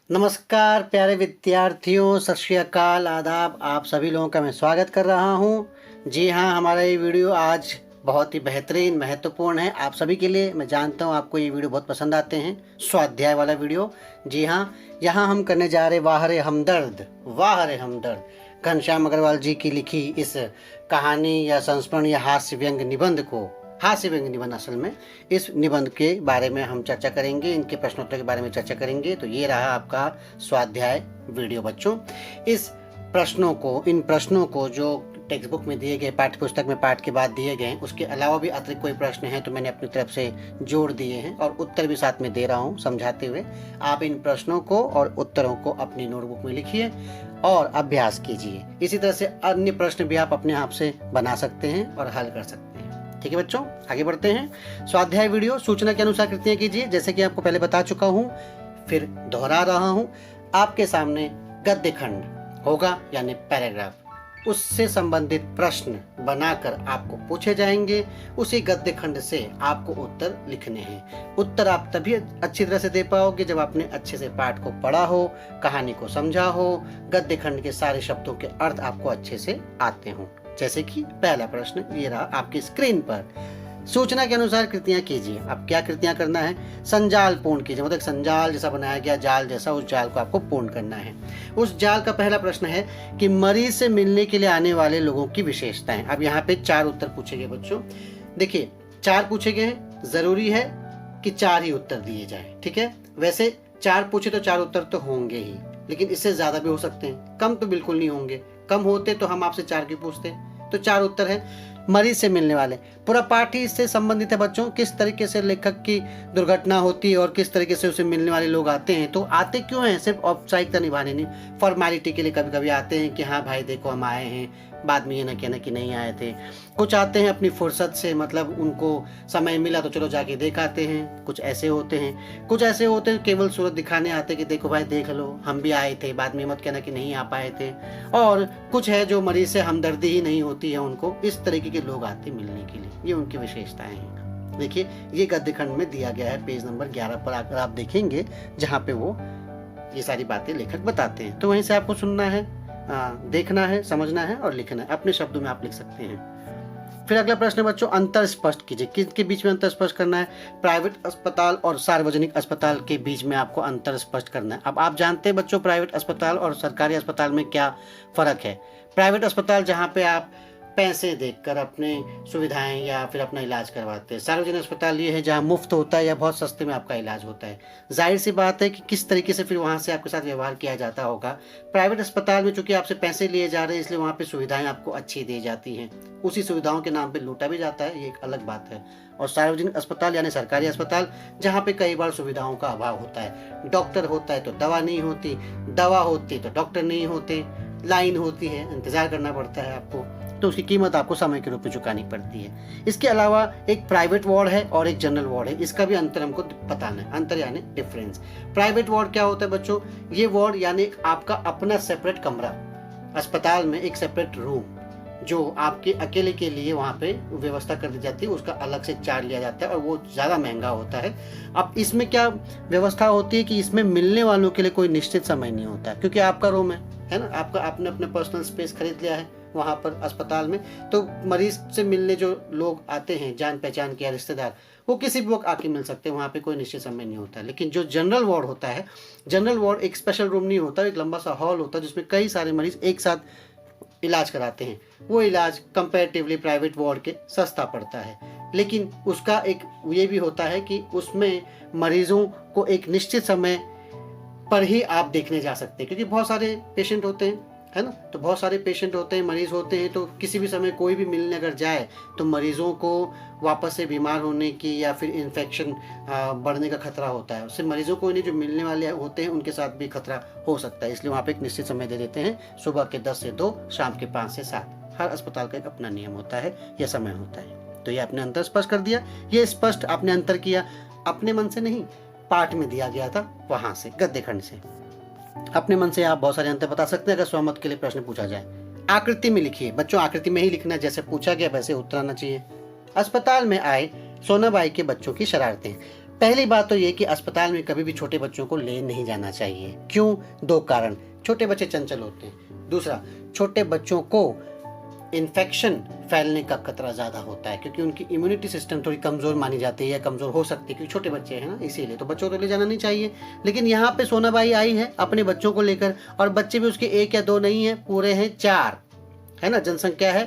नमस्कार प्यारे विद्यार्थियों, सत श्री अकाल, आदाब। आप सभी लोगों का मैं स्वागत कर रहा हूं। जी हाँ, हमारा ये वीडियो आज बहुत ही बेहतरीन महत्वपूर्ण है आप सभी के लिए। मैं जानता हूं आपको ये वीडियो बहुत पसंद आते हैं, स्वाध्याय वाला वीडियो। जी हाँ, यहाँ हम करने जा रहे वाह रे हमदर्द, वाह रे हमदर्द, घनश्याम अग्रवाल जी की लिखी इस कहानी या संस्मरण या हास्य व्यंग निबंध को, हास्य व्यंग निबंध असल में, इस निबंध के बारे में हम चर्चा करेंगे, इनके प्रश्नोत्तर के बारे में चर्चा करेंगे। तो ये रहा आपका स्वाध्याय वीडियो बच्चों। इस प्रश्नों को, इन प्रश्नों को जो टेक्स्ट बुक में दिए गए, पाठ्य पुस्तक में पाठ के बाद दिए गए, उसके अलावा भी अतिरिक्त कोई प्रश्न है तो मैंने अपनी तरफ से जोड़ दिए हैं और उत्तर भी साथ में दे रहा हूँ समझाते हुए। आप इन प्रश्नों को और उत्तरों को अपनी नोटबुक में लिखिए और अभ्यास कीजिए। इसी तरह से अन्य प्रश्न भी आप अपने आप से बना सकते हैं और हल कर सकते हैं। ठीक है बच्चों, आगे बढ़ते हैं। स्वाध्याय वीडियो सूचना के अनुसार कृतियां कीजिए। जैसे कि आपको पहले बता चुका हूं, फिर दोहरा रहा हूं। आपके सामने गद्य खंड होगा यानी पैराग्राफ, उससे संबंधित प्रश्न बनाकर आपको पूछे जाएंगे। उसी गद्य खंड से आपको उत्तर लिखने हैं। उत्तर आप तभी अच्छी तरह से दे पाओगे जब आपने अच्छे से पाठ को पढ़ा हो, कहानी को समझा हो, गद्य खंड के सारे शब्दों के अर्थ आपको अच्छे से आते हों। जैसे कि पहला प्रश्न ये रहा आपकी स्क्रीन पर, सूचना के अनुसार कृतियां कीजिए। अब क्या कृतियां करना है? संजाल पूर्ण कीजिए, मतलब संजाल जैसा बनाया गया जाल जैसा, उस जाल को आपको पूर्ण करना है। उस जाल का पहला प्रश्न है कि मरीज से मिलने के लिए आने वाले लोगों की विशेषताएं। अब यहाँ पे 4 उत्तर पूछे गए बच्चों। देखिए 4 पूछे गए हैं, जरूरी है कि 4 ही उत्तर दिए जाए। ठीक है, वैसे 4 पूछे तो 4 उत्तर तो होंगे ही, लेकिन इससे ज्यादा भी हो सकते हैं, कम तो बिल्कुल नहीं होंगे। कम होते तो हम आपसे 4 क्यों पूछते। तो 4 उत्तर है। मरीज से मिलने वाले, पूरा पाठ ही इससे संबंधित है बच्चों। किस तरीके से लेखक की दुर्घटना होती है और किस तरीके से उसे मिलने वाले लोग आते हैं। तो आते क्यों हैं? सिर्फ औपचारिकता निभाने नहीं, फॉर्मेलिटी के लिए कभी कभी आते हैं कि हाँ भाई देखो हम आए हैं, बाद में ये ना कहना कि नहीं आए थे। कुछ आते हैं अपनी फुर्सत से, मतलब उनको समय मिला तो चलो जाके देख आते हैं। कुछ ऐसे होते हैं, कुछ ऐसे होते हैं केवल सूरत दिखाने आते कि देखो भाई देख लो हम भी आए थे, बाद में मत कहना कि नहीं आ पाए थे। और कुछ है जो मरीज से हमदर्दी ही नहीं होती है उनको, इस तरीके के लोग आते मिलने के लिए। ये उनकी विशेषताएं हैं। देखिए ये गद्य खंड में दिया गया है, पेज नंबर 11 पर आकर आप देखेंगे, जहाँ पे वो ये सारी बातें लेखक बताते हैं। तो वहीं से आपको सुनना है, देखना है, समझना है और लिखना है। अपने शब्दों में आप लिख सकते हैं। फिर अगला प्रश्न बच्चों, अंतर स्पष्ट कीजिए। किसके बीच में अंतर स्पष्ट करना है? प्राइवेट अस्पताल और सार्वजनिक अस्पताल के बीच में आपको अंतर स्पष्ट करना है। अब आप जानते हैं बच्चों प्राइवेट अस्पताल और सरकारी अस्पताल में क्या फर्क है। प्राइवेट अस्पताल जहाँ पे आप पैसे देकर अपने सुविधाएं या फिर अपना इलाज करवाते हैं। सार्वजनिक अस्पताल ये है जहाँ मुफ्त होता है या बहुत सस्ते में आपका इलाज होता है। जाहिर सी बात है कि किस तरीके से फिर वहाँ से आपके साथ व्यवहार किया जाता होगा। प्राइवेट अस्पताल में चूंकि आपसे पैसे लिए जा रहे हैं, इसलिए वहाँ पे सुविधाएं आपको अच्छी दी जाती हैं। उसी सुविधाओं के नाम पे लूटा भी जाता है, ये एक अलग बात है। और सार्वजनिक अस्पताल यानी सरकारी अस्पताल, जहाँ पे कई बार सुविधाओं का अभाव होता है। डॉक्टर होता है तो दवा नहीं होती, दवा होती तो डॉक्टर नहीं होते, लाइन होती है, इंतजार करना पड़ता है आपको, तो उसकी कीमत आपको समय के रूप में चुकानी पड़ती है। इसके अलावा एक प्राइवेट वार्ड है और एक जनरल वार्ड है, इसका भी अंतर हमको बताना है। अंतर यानी डिफरेंस। प्राइवेट वार्ड क्या होता है बच्चों? ये वार्ड यानी आपका अपना सेपरेट कमरा, अस्पताल में एक सेपरेट रूम जो आपके अकेले के लिए वहाँ पे व्यवस्था कर दी जाती है, उसका अलग से चार्ज लिया जाता है और वो ज़्यादा महंगा होता है। अब इसमें क्या व्यवस्था होती है कि इसमें मिलने वालों के लिए कोई निश्चित समय नहीं होता, क्योंकि आपका रूम है ना, आपका आपने अपना पर्सनल स्पेस खरीद लिया है वहाँ पर अस्पताल में। तो मरीज से मिलने जो लोग आते हैं, जान पहचान के या रिश्तेदार, वो किसी भी वक्त आके मिल सकते हैं, वहाँ पे कोई निश्चित समय नहीं होता। लेकिन जो जनरल वार्ड होता है, जनरल वार्ड एक स्पेशल रूम नहीं होता, एक लंबा सा हॉल होता है जिसमें कई सारे मरीज एक साथ इलाज कराते हैं। वो इलाज कंपैरेटिवली प्राइवेट वार्ड के सस्ता पड़ता है, लेकिन उसका एक ये भी होता है कि उसमें मरीजों को एक निश्चित समय पर ही आप देखने जा सकते हैं, क्योंकि बहुत सारे पेशेंट होते हैं, है ना। तो बहुत सारे पेशेंट होते हैं, मरीज होते हैं, तो किसी भी समय कोई भी मिलने अगर जाए तो मरीजों को वापस से बीमार होने की या फिर इन्फेक्शन बढ़ने का खतरा होता है। उससे मरीजों को नहीं, जो मिलने वाले होते हैं उनके साथ भी खतरा हो सकता है। इसलिए वहाँ पे एक निश्चित समय दे देते हैं, सुबह के 10 से 2, शाम के 5 से 7। हर अस्पताल का एक अपना नियम होता है या समय होता है। तो ये आपने अंतर स्पष्ट कर दिया। ये स्पष्ट आपने अंतर किया अपने मन से नहीं, पाठ में दिया गया था वहां से, गद्य खंड से। अपने मन से आप बहुत सारे अंतर बता सकते हैं अगर स्वमत के लिए प्रश्न पूछा जाए। आकृति में लिखिए बच्चों, आकृति में ही लिखना, जैसे पूछा गया वैसे उत्तर आना चाहिए। अस्पताल में आए सोनाबाई के बच्चों की शरारतें। पहली बात तो ये कि अस्पताल में कभी भी छोटे बच्चों को ले नहीं जाना चाहिए। क्यों? 2 कारण। छोटे बच्चे चंचल होते हैं। दूसरा, छोटे बच्चों को इन्फेक्शन फैलने का खतरा ज़्यादा होता है क्योंकि उनकी इम्यूनिटी सिस्टम थोड़ी कमज़ोर मानी जाती है या कमज़ोर हो सकती है क्योंकि छोटे बच्चे हैं ना, इसीलिए तो बच्चों को ले जाना नहीं चाहिए। लेकिन यहाँ पे सोनाबाई आई है अपने बच्चों को लेकर, और बच्चे भी उसके 1 या 2 नहीं है, पूरे हैं 4, है ना। जनसंख्या है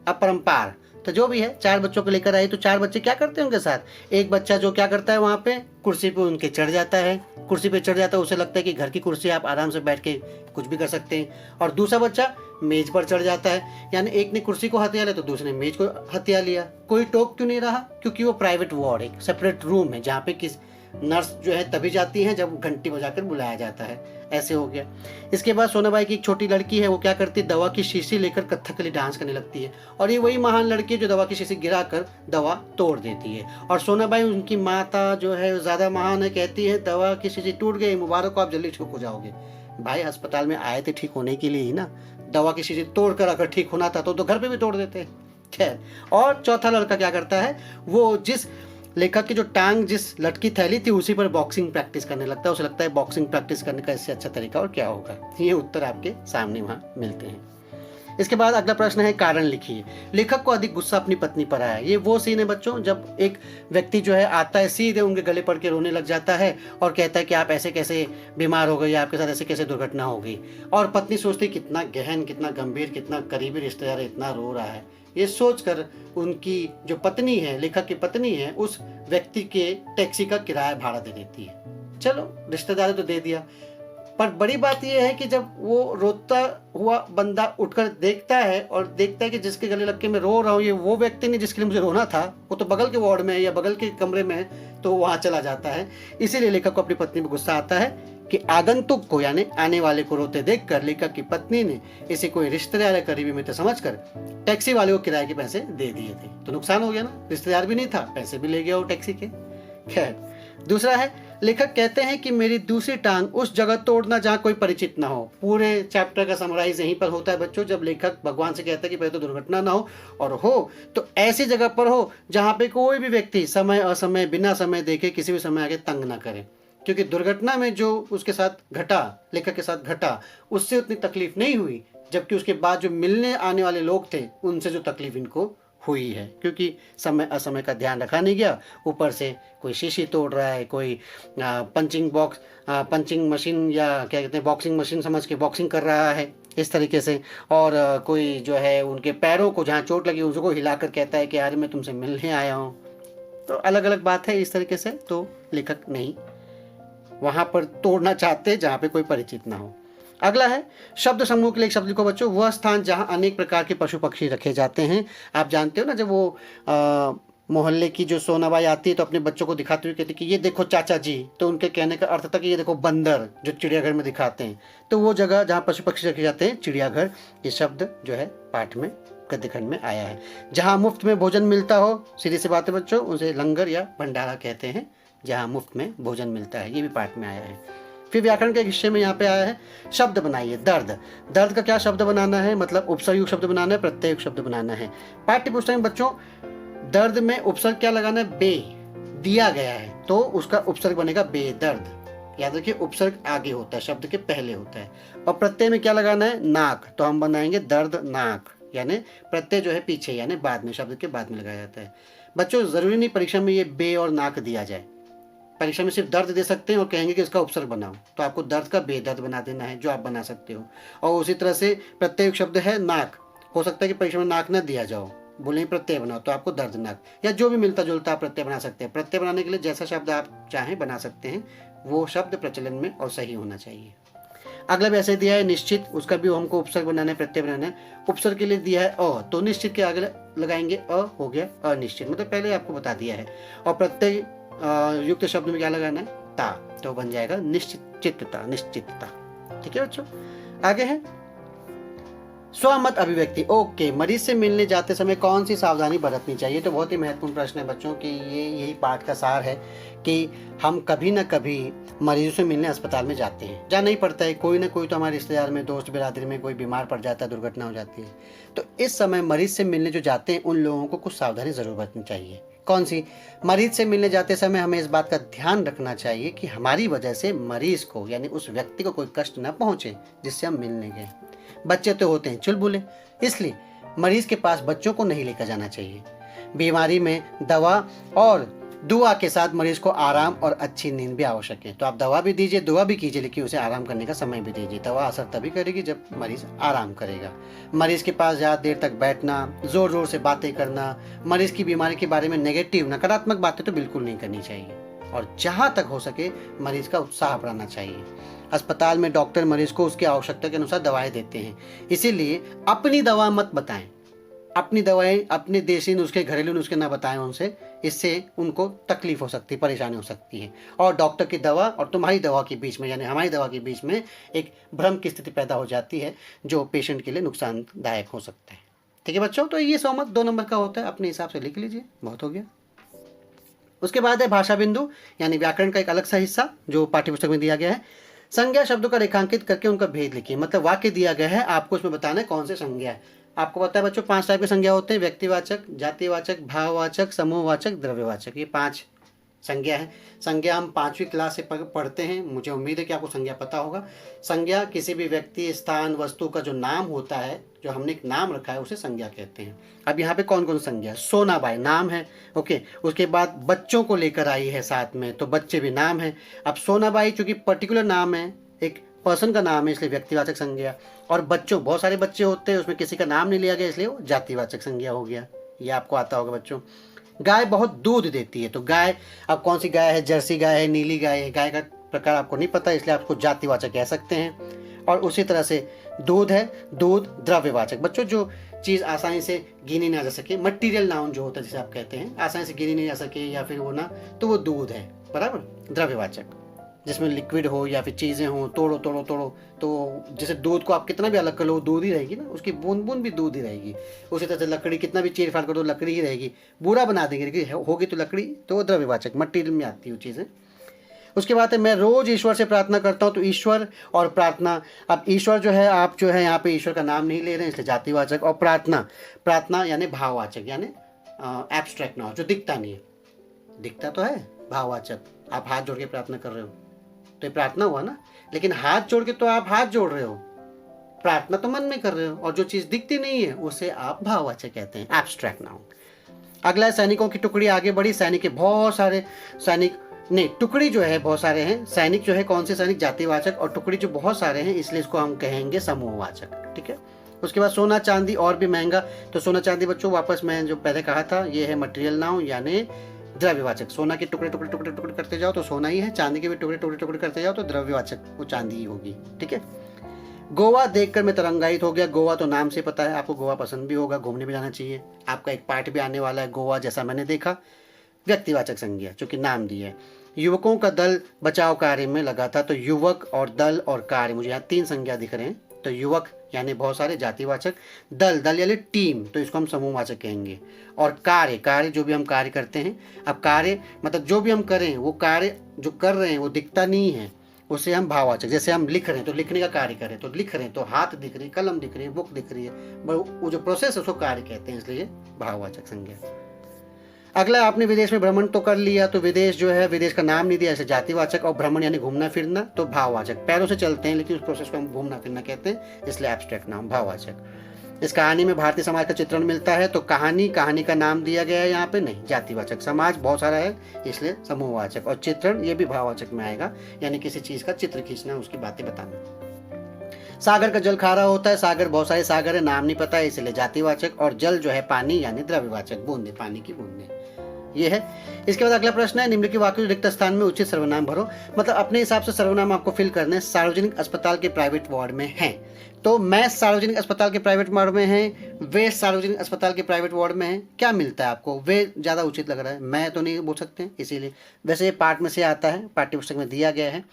अपरंपार, तो जो भी है 4 बच्चों को लेकर आई। तो 4 बच्चे क्या करते हैं उनके साथ? एक बच्चा जो क्या करता है, वहाँ पे कुर्सी पे उनके चढ़ जाता है। कुर्सी पे चढ़ जाता है, उसे लगता है कि घर की कुर्सी, आप आराम से बैठ के कुछ भी कर सकते हैं। और दूसरा बच्चा मेज पर चढ़ जाता है, यानी एक ने कुर्सी को हथिया लिया तो दूसरे ने मेज को हथिया लिया। कोई टोक क्यों नहीं रहा? क्योंकि वो प्राइवेट वार्ड, एक सेपरेट रूम है जहाँ पे किस नर्स जो है तभी जाती हैं जब घंटी बजाकर बुलाया जाता है। ऐसे हो गया। इसके बाद सोनाबाई की एक छोटी लड़की है, वो क्या करती है, दवा की शीशी लेकर कथकली डांस करने लगती है। और ये वही महान लड़की है जो दवा की शीशी गिराकर दवा तोड़ देती है। और सोनाबाई, उनकी माता जो है ज़्यादा महान है, कहती है दवा की शीशी टूट गई, मुबारक हो, आप जल्दी ठीक हो जाओगे। भाई अस्पताल में आए थे ठीक होने के लिए ही ना, दवा की शीशी तोड़ कर अगर ठीक होना था तो घर पे भी तोड़ देते। खैर, और चौथा लड़का क्या करता है, वो जिस लेखक की जो टांग जिस लटकी थैली थी उसी पर बॉक्सिंग प्रैक्टिस करने लगता है। उसे लगता है बॉक्सिंग प्रैक्टिस करने का इससे अच्छा तरीका और क्या होगा। ये उत्तर आपके सामने वहाँ मिलते हैं। इसके बाद अगला प्रश्न है, कारण लिखिए। लेखक को अधिक गुस्सा अपनी पत्नी पर आया। ये वो सीन है बच्चों जब एक व्यक्ति जो है आता है, सीधे उनके गले पड़ के रोने लग जाता है और कहता है कि आप ऐसे कैसे बीमार हो गए, आपके साथ ऐसे कैसे दुर्घटना हो गई। और पत्नी सोचती कितना गहन, कितना गंभीर, कितना करीबी रिश्तेदार इतना रो रहा है। ये सोचकर उनकी जो पत्नी है, लेखक की पत्नी है, उस व्यक्ति के टैक्सी का किराया भाड़ा दे देती है। चलो रिश्तेदार तो दे दिया, पर बड़ी बात यह है कि जब वो रोता हुआ बंदा उठकर देखता है और देखता है कि जिसके गले लग के मैं रो रहा हूँ ये वो व्यक्ति नहीं जिसके लिए मुझे रोना था, वो तो बगल के वार्ड में है या बगल के कमरे में है, तो वहाँ चला जाता है। इसीलिए लेखक को अपनी पत्नी पर गुस्सा आता है कि आगंतुक को यानी आने वाले को रोते देखकर लेखक की पत्नी ने इसे कोई रिश्तेदार या करीबी मित्र समझकर टैक्सी वाले को किराए के पैसे दे दिए थे। तो नुकसान हो गया ना, रिश्तेदार भी नहीं था, पैसे भी ले गया वो टैक्सी के। खैर, दूसरा है, लेखक कहते हैं कि मेरी दूसरी टांग उस जगह तोड़ना जहाँ कोई परिचित ना हो। पूरे चैप्टर का समराइज यहीं पर होता है बच्चों, जब लेखक भगवान से कहता है कि पहले तो दुर्घटना ना हो, और हो तो ऐसी जगह पर हो जहाँ पे कोई भी व्यक्ति समय असमय बिना समय देखे किसी भी समय आगे तंग ना करे। क्योंकि दुर्घटना में जो उसके साथ घटा, लेखक के साथ घटा, उससे उतनी तकलीफ नहीं हुई, जबकि उसके बाद जो मिलने आने वाले लोग थे उनसे जो तकलीफ इनको हुई है, क्योंकि समय असमय का ध्यान रखा नहीं गया। ऊपर से कोई शीशी तोड़ रहा है, कोई पंचिंग मशीन या क्या कहते हैं बॉक्सिंग मशीन समझ के बॉक्सिंग कर रहा है इस तरीके से, और कोई जो है उनके पैरों को जहाँ चोट लगी उसको हिलाकर कहता है कि यार मैं तुमसे मिलने आया हूँ। तो अलग अलग बात है इस तरीके से, तो लेखक नहीं वहाँ पर तोड़ना चाहते जहाँ पे कोई परिचित ना हो। अगला है, शब्द समूह के लिए एक शब्द लिखो बच्चों, वह स्थान जहाँ अनेक प्रकार के पशु पक्षी रखे जाते हैं। आप जानते हो ना, जब वो मोहल्ले की जो सोनाबाई आती है तो अपने बच्चों को दिखाते हुए कहती कि ये देखो चाचा जी, तो उनके कहने का अर्थ था कि ये देखो बंदर जो चिड़ियाघर में दिखाते हैं। तो वो जगह जहाँ पशु पक्षी रखे जाते हैं, चिड़ियाघर, ये शब्द जो है पाठ में गद्यखंड में आया है। जहाँ मुफ्त में भोजन मिलता हो, सीधी सी बात है बच्चों, उसे लंगर या भंडारा कहते हैं, जहाँ मुफ्त में भोजन मिलता है, ये भी पाठ में आया है। फिर व्याकरण के हिस्से में यहाँ पे आया है, शब्द बनाइए। दर्द, दर्द का क्या शब्द बनाना है, मतलब उपसर्ग शब्द बनाना है, प्रत्यय शब्द बनाना है। पाठ्य पुस्तक में बच्चों दर्द में उपसर्ग क्या लगाना है, बे दिया गया है तो उसका उपसर्ग बनेगा बेदर्द। याद रखिए उपसर्ग आगे होता है, शब्द के पहले होता है। और प्रत्यय में क्या लगाना है, नाक, तो हम बनाएंगे दर्द नाक, यानी प्रत्यय जो है पीछे यानी बाद में, शब्द के बाद में लगाया जाता है। बच्चों जरूरी नहीं परीक्षा में ये बे और नाक दिया जाए, परीक्षा में सिर्फ दर्द दे सकते हैं और कहेंगे कि इसका उपसर्ग बनाओ, तो आपको दर्द का बेदर्द बना देना है, जो आप बना सकते हो। और उसी तरह से प्रत्यय शब्द है नाक, हो सकता है कि परीक्षा में नाक न दिया जाओ, बोले प्रत्यय बनाओ, तो आपको दर्दनाक या जो भी मिलता जुलता आप प्रत्यय बना सकते हैं। प्रत्यय बनाने के लिए जैसा शब्द आप चाहें बना सकते हैं, वो शब्द प्रचलन में और सही होना चाहिए। अगला भी ऐसे दिया है निश्चित, उसका भी हमको उपसर्ग बनाना है, प्रत्यय बनाना है। उपसर्ग के लिए दिया है अ, तो निश्चित के आगे लगाएंगे अ, हो गया अनिश्चित, मतलब पहले आपको बता दिया है। और प्रत्यय युक्त शब्द में क्या लगाना है, ता, तो बन जाएगा निश्चितता, निश्चितता। ठीक है बच्चों, आगे है स्वमत अभिव्यक्ति। ओके, मरीज से मिलने जाते समय कौन सी सावधानी बरतनी चाहिए, तो बहुत ही महत्वपूर्ण प्रश्न है बच्चों कि यही पाठ का सार है कि हम कभी ना कभी मरीजों से मिलने अस्पताल में जाते हैं, जा नहीं पड़ता है, कोई ना कोई तो हमारे रिश्तेदार में, दोस्त बिरादरी में कोई बीमार पड़ जाता है, दुर्घटना हो जाती है। तो इस समय मरीज से मिलने जो जाते हैं उन लोगों को कुछ सावधानी जरूर बरतनी चाहिए। कौन सी? मरीज से मिलने जाते समय हमें इस बात का ध्यान रखना चाहिए कि हमारी वजह से मरीज को यानी उस व्यक्ति को कोई कष्ट न पहुंचे जिससे हम मिलने गए। बच्चे तो होते हैं चुलबुले, इसलिए मरीज के पास बच्चों को नहीं लेकर जाना चाहिए। बीमारी में दवा और दुआ के साथ मरीज को आराम और अच्छी नींद भी आवश्यक है। तो आप दवा भी दीजिए, दुआ भी कीजिए, लेकिन उसे आराम करने का समय भी दीजिए। दवा असर तभी करेगी जब मरीज आराम करेगा। मरीज के पास ज़्यादा देर तक बैठना, ज़ोर ज़ोर से बातें करना, मरीज की बीमारी के बारे में नेगेटिव नकारात्मक बातें तो बिल्कुल नहीं करनी चाहिए। और जहाँ तक हो सके मरीज का उत्साह बढ़ाना चाहिए। अस्पताल में डॉक्टर मरीज को उसकी आवश्यकता के अनुसार दवाएं देते हैं, इसीलिए अपनी दवा मत बताएं। अपनी दवाएं, अपने देसी नुस्खे, घरेलू नुस्खे ना बताएं उनसे, इससे उनको तकलीफ हो सकती है, परेशानी हो सकती है। और डॉक्टर की दवा और तुम्हारी दवा के बीच में यानी हमारी दवा के बीच में एक भ्रम की स्थिति पैदा हो जाती है जो पेशेंट के लिए नुकसानदायक हो सकता है। ठीक है बच्चों, तो ये सहमत 2 नंबर का होता है, अपने हिसाब से लिख लीजिए, बहुत हो गया। उसके बाद है भाषा बिंदु यानी व्याकरण का एक अलग सा हिस्सा जो पाठ्यपुस्तक में दिया गया है। संज्ञा शब्दों का रेखांकित करके उनका भेद लिखिए। मतलब वाक्य दिया गया है, आपको उसमें बताना है कौन से संज्ञा है। आपको पता है बच्चों 5 टाइप के संज्ञा होते हैं: व्यक्तिवाचक, जातिवाचक, भाववाचक, समूहवाचक, द्रव्यवाचक। ये 5 संज्ञा है। संज्ञा हम 5वीं क्लास से पढ़ते हैं, मुझे उम्मीद है कि आपको संज्ञा पता होगा। संज्ञा किसी भी व्यक्ति, स्थान, वस्तु का जो नाम होता है, जो हमने एक नाम रखा है, उसे संज्ञा कहते हैं। अब यहाँ पे कौन कौन संज्ञा है? सोनाबाई नाम है, ओके। उसके बाद बच्चों को लेकर आई है साथ में, तो बच्चे भी नाम है। अब सोनाबाई चूंकि पर्टिकुलर नाम है, एक पर्सन का नाम है, इसलिए व्यक्तिवाचक संज्ञा। और बच्चों, बहुत सारे बच्चे होते हैं, उसमें किसी का नाम नहीं लिया गया, इसलिए वो जातिवाचक संज्ञा हो गया। ये आपको आता होगा बच्चों। गाय बहुत दूध देती है, तो गाय, अब कौन सी गाय है? जर्सी गाय है, नीली गाय है। गाय का प्रकार आपको नहीं पता, इसलिए आप उसको जातिवाचक कह सकते हैं। और उसी तरह से दूध है, दूध द्रव्यवाचक। बच्चों जो चीज़ आसानी से गिनी ना जा सके, मटीरियल नाउन जो होता है जिसे आप कहते हैं, आसानी से गिनी नहीं जा सके या फिर वो ना, तो वो दूध है, बराबर। द्रव्यवाचक जिसमें लिक्विड हो या फिर चीज़ें हो, तोड़ो तोड़ो तोड़ो, तो जैसे दूध को आप कितना भी अलग कर लो, वो दूध ही रहेगी ना, उसकी बूंद बूंद भी दूध ही रहेगी। उसी तरह से लकड़ी कितना भी चीर फाड़ कर दो, लकड़ी ही रहेगी। बुरा बना देंगे लेकिन होगी तो लकड़ी, तो वो द्रव्यवाचक मटीरियल में आती है वो चीज़ें। उसके बाद है मैं रोज ईश्वर से प्रार्थना करता हूँ, तो ईश्वर और प्रार्थना। अब ईश्वर जो है, आप जो है यहाँ पे ईश्वर का नाम नहीं ले रहे हैं, इसलिए जातिवाचक। और प्रार्थना, प्रार्थना यानी भाववाचक, यानी एब्स्ट्रैक्ट नाउन, जो दिखता नहीं है। दिखता तो है, भाववाचक। आप हाथ जोड़ के प्रार्थना कर रहे हो तो ये प्रार्थना हुआ ना, लेकिन हाथ जोड़ के तो आप हाथ जोड़ रहे हो, प्रार्थना तो मन में कर रहे हो, और जो चीज़ दिखती नहीं है उसे आप भाववाचक कहते हैं, एब्स्ट्रैक्ट नाउन। अगला है सैनिकों की टुकड़ी आगे बढ़ी। सैनिक के बहुत सारे सैनिक, नहीं, टुकड़ी जो है बहुत सारे हैं। सैनिक जो है, कौन से सैनिक? जातिवाचक। और टुकड़ी जो बहुत सारे हैं, इसलिए इसको हम कहेंगे समूहवाचक। ठीक है। उसके बाद सोना चांदी और भी महंगा, तो सोना चांदी बच्चों वापस मैं जो पहले कहा था, ये है मटेरियल नाउन यानी द्रव्यवाचक। सोना के टुकड़े टुकड़े टुकड़े टुकड़े करते जाओ तो सोना ही है, चांदी के भी टुकड़े टुकड़े टुकड़े करते जाओ तो द्रव्यवाचक, वो चांदी ही होगी। ठीक है। गोवा देखकर मैं तरंगायित हो गया। गोवा तो नाम से पता है आपको, गोवा पसंद भी होगा, घूमने भी जाना चाहिए। आपका एक पार्ट भी आने वाला है गोवा, जैसा मैंने देखा। व्यक्तिवाचक संज्ञा चूंकि नाम दी है। युवकों का दल बचाव कार्य में लगा था, तो युवक और दल और कार्य, मुझे यहाँ 3 संज्ञा दिख रहे हैं। तो युवक यानी बहुत सारे, जातिवाचक। दल, दल यानी टीम, तो इसको हम समूहवाचक कहेंगे। और कार्य, कार्य जो भी हम कार्य करते हैं। अब कार्य मतलब जो भी हम करें, वो कार्य जो कर रहे हैं वो दिखता नहीं है, उसे हम भाववाचक। जैसे हम लिख रहे हैं तो लिखने का कार्य करें, तो लिख रहे हैं तो हाथ दिख रही है, कलम दिख रही है, बुक दिख रही है, वो जो प्रोसेस है उसको कार्य कहते हैं, इसलिए भाववाचक संज्ञा। अगला, आपने विदेश में भ्रमण तो कर लिया, तो विदेश जो है, विदेश का नाम नहीं दिया, ऐसे जातिवाचक। और भ्रमण यानी घूमना फिरना, तो भाववाचक। पैरों से चलते हैं लेकिन उस प्रोसेस को हम घूमना फिरना कहते हैं, इसलिए एब्स्ट्रैक्ट नाम, भाववाचक। इस कहानी में भारतीय समाज का चित्रण मिलता है, तो कहानी, कहानी का नाम दिया गया है यहाँ पे, नहीं, जातिवाचक। समाज बहुत सारा है, इसलिए समूहवाचक। और चित्रण, ये भी भाववाचक में आएगा, यानी किसी चीज का चित्र खींचना, उसकी बातें बताना। सागर का जल खारा होता है। सागर, बहुत सारे सागर है, नाम नहीं पता है, इसलिए जातिवाचक। और जल जो है पानी यानी द्रव्यवाचक, बूंदे, पानी की बूंदे, ये है। इसके बाद अगला प्रश्न है, निम्न के वाक्यों रिक्त स्थान में उचित सर्वनाम भरो। मतलब अपने हिसाब से सर्वनाम आपको फिल करने हैं। सार्वजनिक अस्पताल के प्राइवेट वार्ड में हैं, तो मैं सार्वजनिक अस्पताल के प्राइवेट वार्ड में हैं, वे सार्वजनिक अस्पताल के प्राइवेट वार्ड में हैं। क्या मिलता है आपको? वे ज़्यादा उचित लग रहा है, मैं तो नहीं बोल सकते, इसीलिए। वैसे ये पाठ में से आता है, पाठ्यपुस्तक में दिया गया है।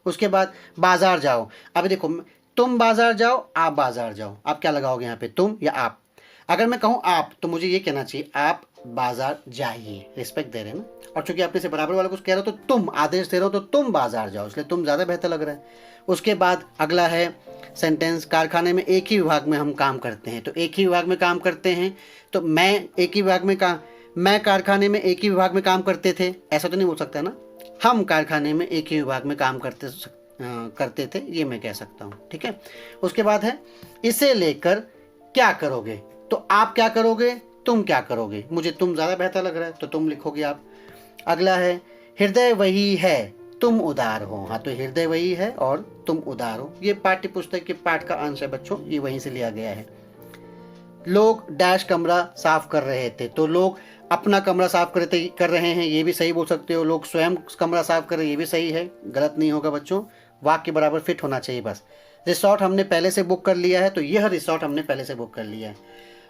उसके बाद बाजार जाओ। अब देखो, तुम बाजार जाओ, आप बाजार जाओ, आप क्या लगाओगे यहाँ पे, तुम या आप? अगर मैं कहूँ आप, तो मुझे ये कहना चाहिए आप बाजार जाइए, रिस्पेक्ट दे रहे हैं ना। और चूंकि अपने से बराबर वाले कुछ कह रहे हो, तो तुम आदेश दे रहे हो, तो तुम बाजार जाओ, इसलिए तुम ज़्यादा बेहतर लग रहा है। उसके बाद अगला है सेंटेंस, कारखाने में एक ही विभाग में हम काम करते हैं, तो एक ही विभाग में काम करते हैं, तो मैं एक ही विभाग में मैं कारखाने में एक ही विभाग में काम करते थे, ऐसा तो नहीं बोल सकता ना। हम कारखाने में एक ही विभाग में काम करते थे, ये मैं कह सकता हूँ। ठीक है, उसके बाद है इसे लेकर क्या करोगे। तो आप क्या करोगे, तुम क्या करोगे। मुझे तुम ज़्यादा बेहतर लग रहा है तो तुम लिखोगे आप। अगला है हृदय वही है तुम उदार हो। हाँ, तो हृदय वही है और तुम उदार हो, ये पाठ्य पुस्तक के पाठ का अंश है बच्चों, ये वहीं से लिया गया है। लोग डैश कमरा साफ कर रहे थे, तो लोग अपना कमरा साफ कर रहे हैं, ये भी सही बोल सकते हो। लोग स्वयं कमरा साफ कर रहे हैं, ये भी सही है, गलत नहीं होगा बच्चों, वाक्य के बराबर फिट होना चाहिए बस। रिसोर्ट हमने पहले से बुक कर लिया है, तो यह रिसोर्ट हमने पहले से बुक कर लिया है।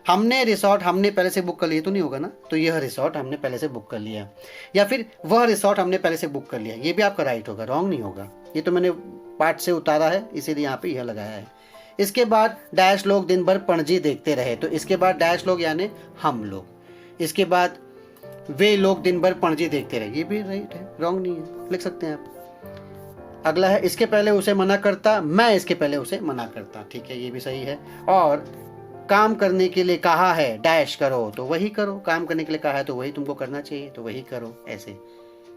हमने रिसोर्ट हमने पहले से बुक कर लिया तो नहीं होगा ना, तो यह रिसोर्ट हमने पहले से बुक कर लिया, या फिर वह रिसोर्ट हमने पहले से बुक कर लिया, ये भी आपका राइट होगा, रॉन्ग नहीं होगा। ये तो मैंने पाठ से उतारा है, इसीलिए यहाँ पे यह लगाया है। इसके बाद डैश लोग दिन भर पणजी देखते रहे, तो इसके बाद डैश लोग यानी हम लोग। इसके बाद वे लोग दिन भर पणजी देखते रहे, ये भी राइट है, रॉन्ग नहीं है, लिख सकते हैं आप। अगला है इसके पहले उसे मना करता, मैं इसके पहले उसे मना करता। ठीक है, ये भी सही है। और काम करने के लिए कहा है डैश करो, तो वही करो, काम करने के लिए कहा है तो वही तुमको करना चाहिए, तो वही करो, ऐसे।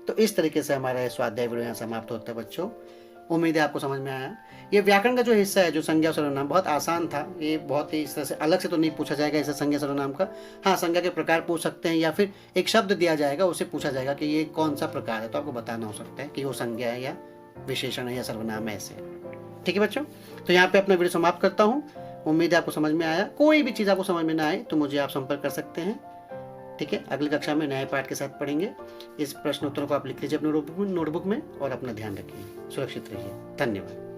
तो इस तरीके से हमारा स्वाध्याय वीडियो यहाँ समाप्त होता है बच्चों। उम्मीद है आपको समझ में आया। ये व्याकरण का जो हिस्सा है, जो संज्ञा और सर्वनाम, बहुत आसान था, ये बहुत ही इस तरह से अलग से तो नहीं पूछा जाएगा इसे संज्ञा सर्वनाम का। हाँ, संज्ञा के प्रकार पूछ सकते हैं, या फिर एक शब्द दिया जाएगा, उसे पूछा जाएगा कि ये कौन सा प्रकार है, तो आपको बताना हो सकता है कि वो संज्ञा है या विशेषण है या सर्वनाम है, ऐसे। ठीक है बच्चों, तो यहाँ पे अपना वीडियो समाप्त करता हूँ। उम्मीद है आपको समझ में आया। कोई भी चीज़ आपको समझ में ना आए तो मुझे आप संपर्क कर सकते हैं। ठीक है, अगली कक्षा में नए पाठ के साथ पढ़ेंगे। इस प्रश्नोत्तरों को आप लिख लीजिए अपने नोटबुक में और अपना ध्यान रखिए, सुरक्षित रहिए। धन्यवाद।